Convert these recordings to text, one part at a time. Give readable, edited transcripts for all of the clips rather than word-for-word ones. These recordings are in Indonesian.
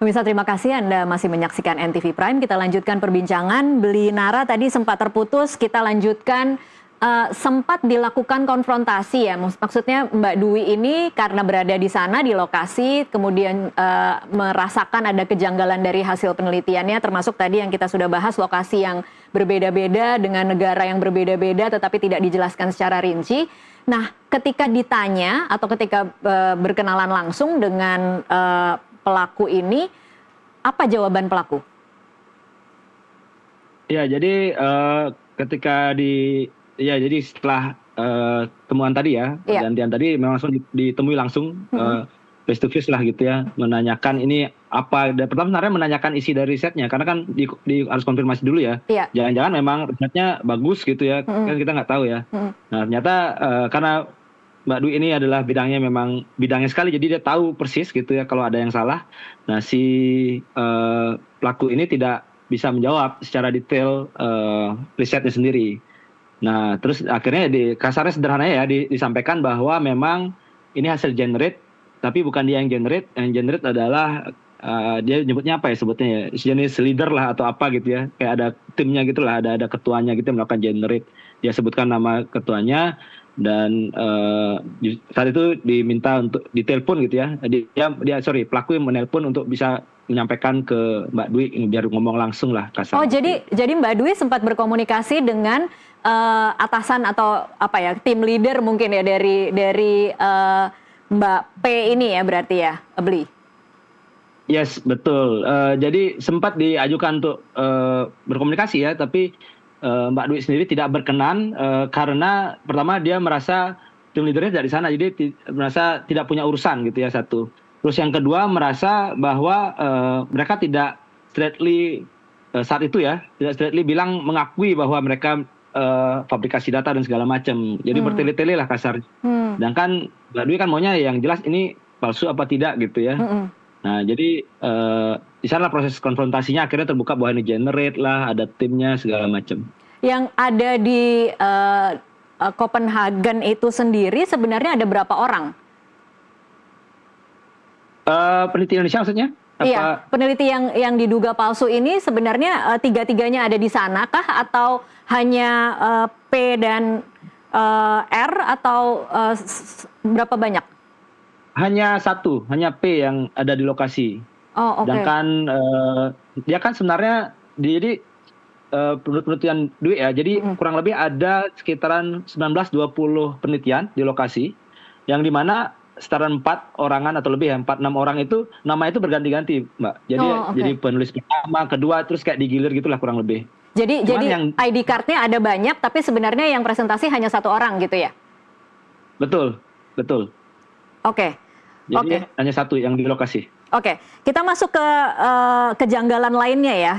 Pemirsa, terima kasih Anda masih menyaksikan NTV Prime. Kita lanjutkan perbincangan. Beli Nara tadi sempat terputus, kita lanjutkan. Sempat dilakukan konfrontasi ya, maksudnya Mbak Dwi ini karena berada di sana di lokasi, kemudian merasakan ada kejanggalan dari hasil penelitiannya, termasuk tadi yang kita sudah bahas, lokasi yang berbeda-beda dengan negara yang berbeda-beda tetapi tidak dijelaskan secara rinci. Nah, ketika ditanya atau ketika berkenalan langsung dengan pelaku ini, apa jawaban pelaku? Ya, jadi jadi setelah temuan tadi ya, pergantian tadi memang langsung ditemui langsung face to face lah gitu ya, menanyakan ini apa. Dan pertama sebenarnya menanyakan isi dari risetnya, karena kan harus konfirmasi dulu ya. Jangan-jangan memang risetnya bagus gitu ya, kan kita nggak tahu ya. Nah ternyata karena Mbak Dwi ini adalah memang bidangnya sekali, jadi dia tahu persis gitu ya kalau ada yang salah. Nah si pelaku ini tidak bisa menjawab secara detail risetnya sendiri. Nah, terus akhirnya kasarnya sederhananya ya disampaikan bahwa memang ini hasil generate, tapi bukan dia yang generate. Yang generate adalah dia nyebutnya apa ya sebutnya ya, jenis leader lah atau apa gitu ya, kayak ada timnya gitu lah, ada ketuanya gitu yang melakukan generate. Dia sebutkan nama ketuanya dan saat itu diminta untuk ditelepon gitu ya. Pelaku yang menelpon untuk bisa menyampaikan ke Mbak Dwi biar ngomong langsung lah kasar. Oh, jadi Mbak Dwi sempat berkomunikasi dengan atasan atau apa ya, tim leader mungkin ya dari Mbak P ini ya berarti ya, Beli? Yes, betul. Jadi sempat diajukan untuk berkomunikasi ya, tapi Mbak Dwi sendiri tidak berkenan karena pertama dia merasa tim leadernya tidak di sana, jadi merasa tidak punya urusan gitu ya, satu. Terus yang kedua merasa bahwa mereka tidak straightly saat itu ya, tidak straightly mengakui bahwa mereka fabrikasi data dan segala macam. Jadi bertele-tele lah kasarnya. Sedangkan Mbak Dwi kan maunya yang jelas ini palsu apa tidak gitu ya. Nah jadi di sana proses konfrontasinya akhirnya terbuka bahwa ini generate lah, ada timnya segala macam. Yang ada di Copenhagen itu sendiri sebenarnya ada berapa orang? Peneliti Indonesia maksudnya? Iya, peneliti yang diduga palsu ini sebenarnya tiga-tiganya ada di sana kah, atau hanya P dan R, atau berapa banyak? Hanya satu, hanya P yang ada di lokasi. Oh, oke. Sedangkan dia kan sebenarnya jadi penelitian Dwi ya, jadi kurang lebih ada sekitaran 19-20 penelitian di lokasi, yang dimana setara 4 orangan atau lebih ya, 4-6 orang itu nama itu berganti-ganti, Mbak. Jadi penulis pertama, kedua, terus kayak digilir gitulah kurang lebih. Jadi yang ID card-nya ada banyak, tapi sebenarnya yang presentasi hanya 1 orang gitu ya? Betul. Oke. Jadi hanya 1 yang di lokasi. Oke, kita masuk ke kejanggalan lainnya ya.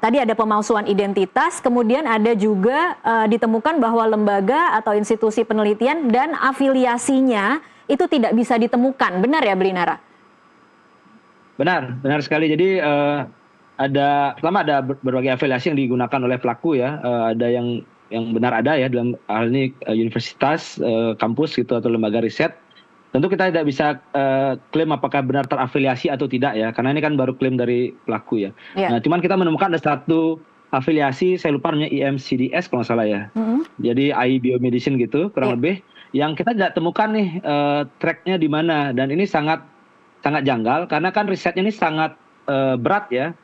Tadi ada pemalsuan identitas, kemudian ada juga ditemukan bahwa lembaga atau institusi penelitian dan afiliasinya itu tidak bisa ditemukan. Benar ya, Beli Nara? Benar sekali. Jadi pertama ada berbagai afiliasi yang digunakan oleh pelaku ya. Ada yang benar ada ya, dalam hal ini universitas, kampus gitu atau lembaga riset. Tentu kita tidak bisa klaim apakah benar terafiliasi atau tidak ya, karena ini kan baru klaim dari pelaku ya. Nah, cuman kita menemukan ada satu afiliasi, saya lupa namanya IMCDS kalau nggak salah ya. Jadi AI Biomedicine gitu kurang lebih, yang kita tidak temukan nih tracknya di mana, dan ini sangat janggal karena kan risetnya ini sangat berat ya,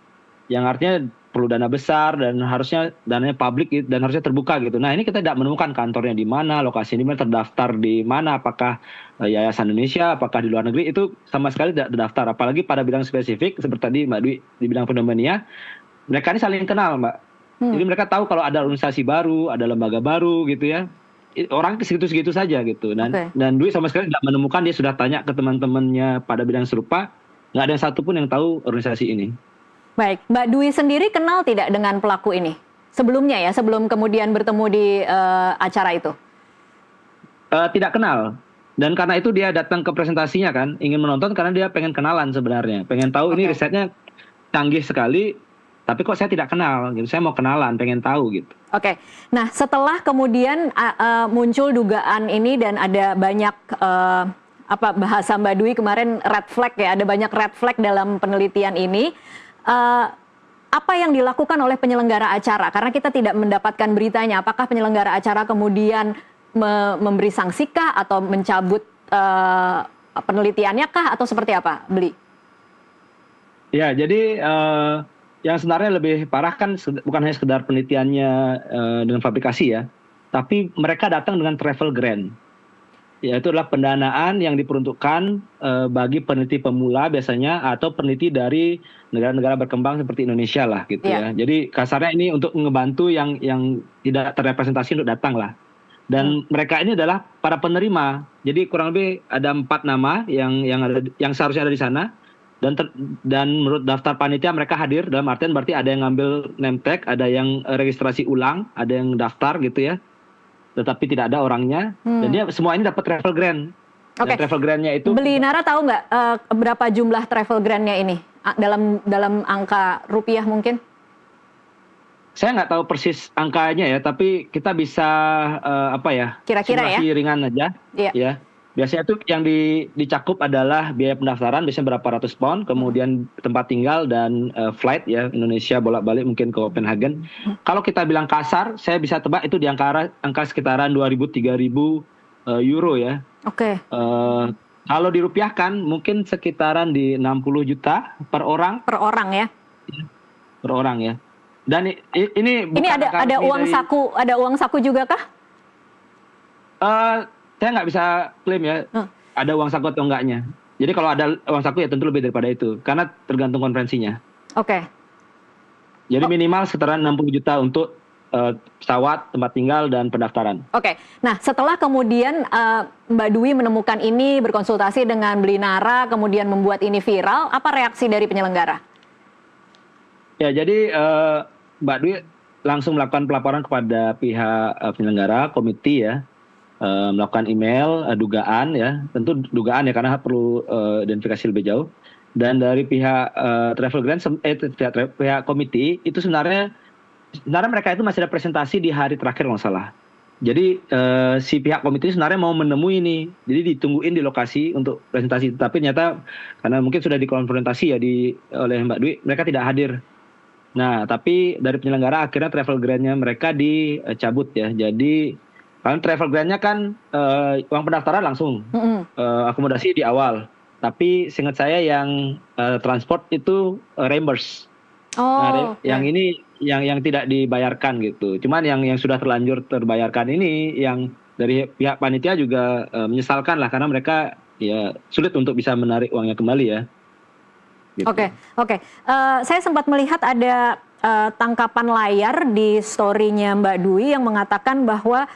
yang artinya perlu dana besar dan harusnya dananya publik dan harusnya terbuka gitu. Nah ini kita tidak menemukan kantornya di mana, lokasinya di mana, terdaftar di mana, apakah Yayasan Indonesia, apakah di luar negeri, itu sama sekali tidak terdaftar. Apalagi pada bidang spesifik seperti tadi Mbak Dwi di bidang pneumonia, mereka ini saling kenal Mbak. Jadi mereka tahu kalau ada organisasi baru, ada lembaga baru gitu ya, orang segitu-segitu saja gitu. Dan Dwi sama sekali tidak menemukan, dia sudah tanya ke teman-temannya pada bidang serupa, nggak ada satupun yang tahu organisasi ini. Baik, Mbak Dwi sendiri kenal tidak dengan pelaku ini? Sebelumnya ya, sebelum kemudian bertemu di acara itu? Tidak kenal. Dan karena itu dia datang ke presentasinya kan, ingin menonton karena dia pengen kenalan sebenarnya. Pengen tahu ini risetnya canggih sekali, tapi kok saya tidak kenal gitu. Saya mau kenalan, pengen tahu gitu. Oke. Nah, setelah kemudian muncul dugaan ini dan ada banyak apa bahasa Mbak Dwi kemarin red flag ya, ada banyak red flag dalam penelitian ini. Eh, apa yang dilakukan oleh penyelenggara acara? Karena kita tidak mendapatkan beritanya. Apakah penyelenggara acara kemudian memberi sanksi kah atau mencabut penelitiannya kah atau seperti apa, Bli? Ya, jadi yang sebenarnya lebih parah kan bukan hanya sekedar penelitiannya dengan fabrikasi ya, tapi mereka datang dengan travel grant. Yaitu adalah pendanaan yang diperuntukkan bagi peneliti pemula biasanya atau peneliti dari negara-negara berkembang seperti Indonesia lah gitu ya. Jadi kasarnya ini untuk ngebantu yang tidak terrepresentasi untuk datang lah. Dan mereka ini adalah para penerima. Jadi kurang lebih ada 4 nama yang seharusnya ada di sana. Dan menurut daftar panitia mereka hadir, dalam artian berarti ada yang ngambil name tag, ada yang registrasi ulang, ada yang daftar gitu ya. Tetapi tidak ada orangnya, dan dia semua ini dapat travel grant. Dan travel grantnya itu. Bli Nara tahu nggak berapa jumlah travel grantnya ini dalam angka rupiah mungkin? Saya nggak tahu persis angkanya ya, tapi kita bisa apa ya? Kira-kira ya? Simulasi ringan aja. Iya. Ya. Biasanya itu yang dicakup adalah biaya pendaftaran, biasanya berapa ratus pound, kemudian tempat tinggal dan flight ya, Indonesia bolak-balik mungkin ke Copenhagen. Kalau kita bilang kasar, saya bisa tebak itu di angka sekitaran 2.000-3.000 euro ya. Oke. Kalau dirupiahkan mungkin sekitaran di 60 juta per orang. Per orang ya? Per orang ya. Dan ini ada uang saku juga kah? Saya nggak bisa klaim ya, ada uang saku atau enggaknya. Jadi kalau ada uang saku ya tentu lebih daripada itu, karena tergantung konferensinya. Oke. Jadi minimal sekitaran 60 juta untuk pesawat, tempat tinggal, dan pendaftaran. Oke. Nah, setelah kemudian Mbak Dwi menemukan ini, berkonsultasi dengan Bli Nara, kemudian membuat ini viral, apa reaksi dari penyelenggara? Ya, jadi Mbak Dwi langsung melakukan pelaporan kepada pihak penyelenggara, komite ya. Melakukan email dugaan ya, tentu dugaan ya karena perlu identifikasi lebih jauh. Dan dari pihak travel grant pihak komite itu sebenarnya mereka itu masih ada presentasi di hari terakhir kalau nggak salah. Jadi si pihak komite sebenarnya mau menemui ini, jadi ditungguin di lokasi untuk presentasi. Tapi ternyata karena mungkin sudah dikonfrontasi ya oleh Mbak Dwi, mereka tidak hadir. Nah, tapi dari penyelenggara akhirnya travel grant-nya mereka dicabut ya. Jadi kan travel grant-nya kan uang pendaftaran langsung, akomodasi di awal. Tapi seingat saya yang transport itu reimburse. Yang ini yang tidak dibayarkan gitu. Cuman yang sudah terlanjur terbayarkan ini yang dari pihak panitia juga menyesalkan lah karena mereka ya sulit untuk bisa menarik uangnya kembali ya. Gitu. Oke. Saya sempat melihat ada tangkapan layar di story-nya Mbak Dwi yang mengatakan bahwa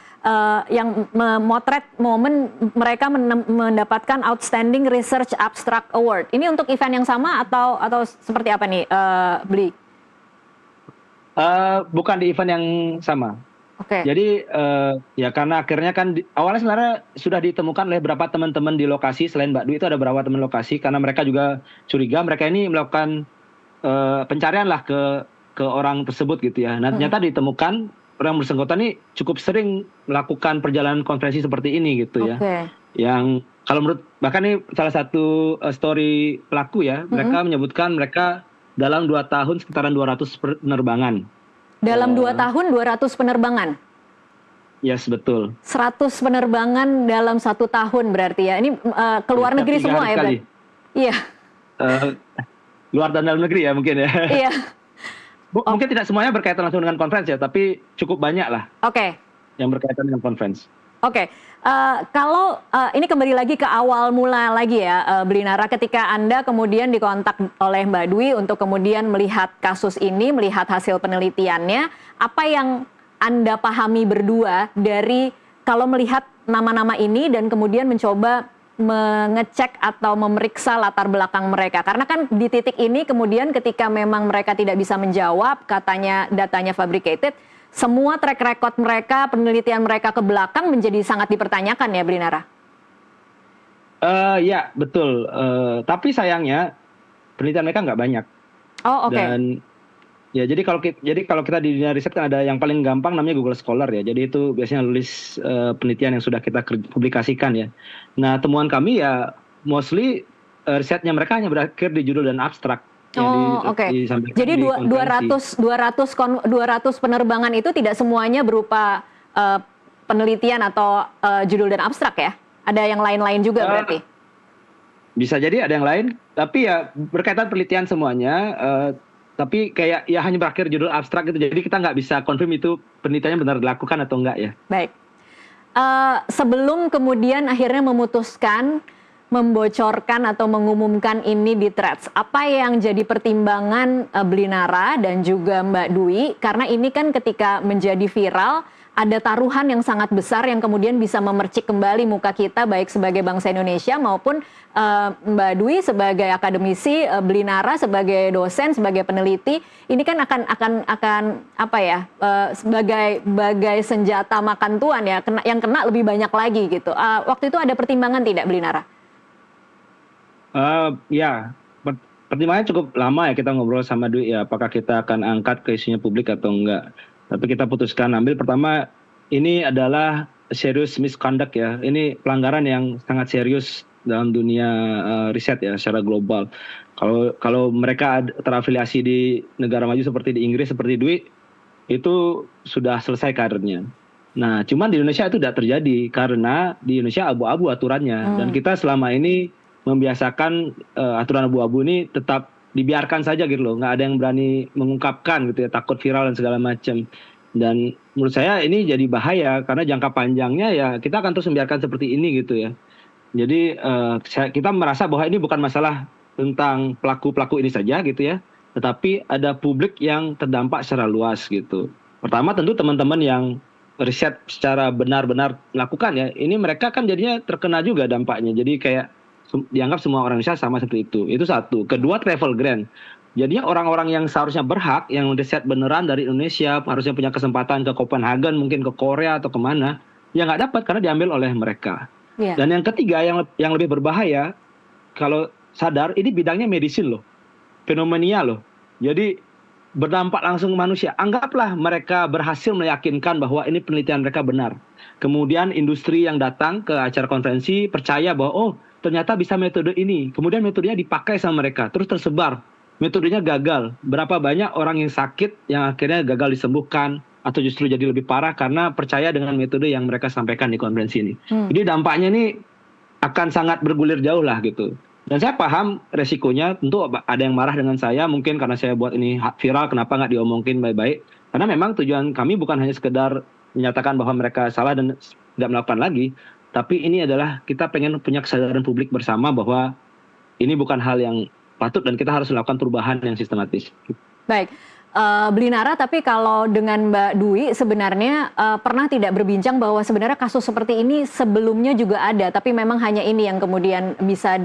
yang memotret momen mereka mendapatkan Outstanding Research Abstract Award. Ini untuk event yang sama atau seperti apa nih, Bli? Bukan di event yang sama. Oke. Jadi ya karena akhirnya kan awalnya sebenarnya sudah ditemukan oleh beberapa teman-teman di lokasi selain Mbak Dwi itu ada beberapa teman lokasi karena mereka juga curiga mereka ini melakukan pencarian lah ke orang tersebut gitu ya. Nah ternyata ditemukan orang bersangkutan ini cukup sering melakukan perjalanan konferensi seperti ini gitu ya. Yang kalau menurut bahkan ini salah satu story pelaku ya, mereka menyebutkan mereka dalam 2 tahun sekitaran 200 penerbangan. Dalam 2 tahun 200 penerbangan? Yes, betul. 100 penerbangan dalam 1 tahun berarti ya. Ini keluar negeri semua ya, Bli? Iya. Luar dan dalam negeri ya mungkin ya. Iya. Mungkin tidak semuanya berkaitan langsung dengan conference ya, tapi cukup banyak lah. Oke. Yang berkaitan dengan conference. Oke. Kalau ini kembali lagi ke awal mula lagi ya, Bli Nara, ketika Anda kemudian dikontak oleh Mbak Dwi untuk kemudian melihat kasus ini, melihat hasil penelitiannya, apa yang Anda pahami berdua dari kalau melihat nama-nama ini dan kemudian mencoba mengecek atau memeriksa latar belakang mereka. Karena kan di titik ini kemudian ketika memang mereka tidak bisa menjawab, katanya datanya fabricated, semua track record mereka, penelitian mereka ke belakang menjadi sangat dipertanyakan ya, Bli Nara? Ya, betul. Tapi sayangnya penelitian mereka nggak banyak. Oh, oke. Dan Ya, jadi kalau kita di dunia riset kan ada yang paling gampang namanya Google Scholar ya. Jadi itu biasanya nulis penelitian yang sudah kita publikasikan ya. Nah, temuan kami ya mostly risetnya mereka hanya berakhir di judul dan abstrak yang Oh, oke. disampaikan Jadi di konferensi. 200 penerbangan itu tidak semuanya berupa penelitian atau judul dan abstrak ya? Ada yang lain-lain juga Eh, berarti? Bisa jadi ada yang lain, tapi ya berkaitan penelitian semuanya. Tapi kayak ya hanya berakhir judul abstrak gitu. Jadi kita nggak bisa confirm itu penelitiannya benar dilakukan atau enggak ya. Baik. Sebelum kemudian akhirnya memutuskan membocorkan atau mengumumkan ini di Threads, apa yang jadi pertimbangan Belinara dan juga Mbak Dwi? Karena ini kan ketika menjadi viral, ada taruhan yang sangat besar yang kemudian bisa memercik kembali muka kita baik sebagai bangsa Indonesia maupun Mbak Dwi sebagai akademisi, Belinara sebagai dosen, sebagai peneliti. Ini kan akan apa ya, sebagai senjata makan tuan ya, yang kena lebih banyak lagi gitu. Waktu itu ada pertimbangan tidak, Belinara? Ya, pertimbangannya cukup lama ya kita ngobrol sama Dwi ya, apakah kita akan angkat ke isunya publik atau enggak. Tapi kita putuskan ambil pertama, ini adalah serious misconduct ya. Ini pelanggaran yang sangat serius dalam dunia riset ya secara global. Kalau mereka terafiliasi di negara maju seperti di Inggris seperti Dwi, itu sudah selesai karirnya. Nah, cuman di Indonesia itu tidak terjadi karena di Indonesia abu-abu aturannya dan kita selama ini membiasakan aturan abu-abu ini tetap dibiarkan saja gitu loh, nggak ada yang berani mengungkapkan gitu ya, takut viral dan segala macam. Dan menurut saya ini jadi bahaya karena jangka panjangnya ya kita akan terus membiarkan seperti ini gitu ya. Jadi kita merasa bahwa ini bukan masalah tentang pelaku-pelaku ini saja gitu ya, tetapi ada publik yang terdampak secara luas gitu. Pertama tentu teman-teman yang riset secara benar-benar melakukan ya, ini mereka kan jadinya terkena juga dampaknya. Jadi kayak dianggap semua orang Indonesia sama seperti itu. Itu satu. Kedua, travel grant. Jadinya orang-orang yang seharusnya berhak, yang riset beneran dari Indonesia, harusnya punya kesempatan ke Copenhagen, mungkin ke Korea atau kemana, ya nggak dapat karena diambil oleh mereka. Yeah. Dan yang ketiga, yang lebih berbahaya, kalau sadar, ini bidangnya medisin loh. Fenomenia loh. Jadi berdampak langsung ke manusia. Anggaplah mereka berhasil meyakinkan bahwa ini penelitian mereka benar. Kemudian industri yang datang ke acara konferensi percaya bahwa oh ternyata bisa metode ini. Kemudian metodenya dipakai sama mereka. Terus tersebar. Metodenya gagal. Berapa banyak orang yang sakit yang akhirnya gagal disembuhkan. Atau justru jadi lebih parah karena percaya dengan metode yang mereka sampaikan di konferensi ini. Jadi dampaknya ini akan sangat bergulir jauh lah gitu. Dan saya paham resikonya. Tentu ada yang marah dengan saya. Mungkin karena saya buat ini viral. Kenapa nggak diomongin baik-baik. Karena memang tujuan kami bukan hanya sekedar menyatakan bahwa mereka salah dan tidak melakukan lagi. Tapi ini adalah kita pengen punya kesadaran publik bersama bahwa ini bukan hal yang patut dan kita harus melakukan perubahan yang sistematis. Baik, Belinara, tapi kalau dengan Mbak Dwi sebenarnya pernah tidak berbincang bahwa sebenarnya kasus seperti ini sebelumnya juga ada, tapi memang hanya ini yang kemudian bisa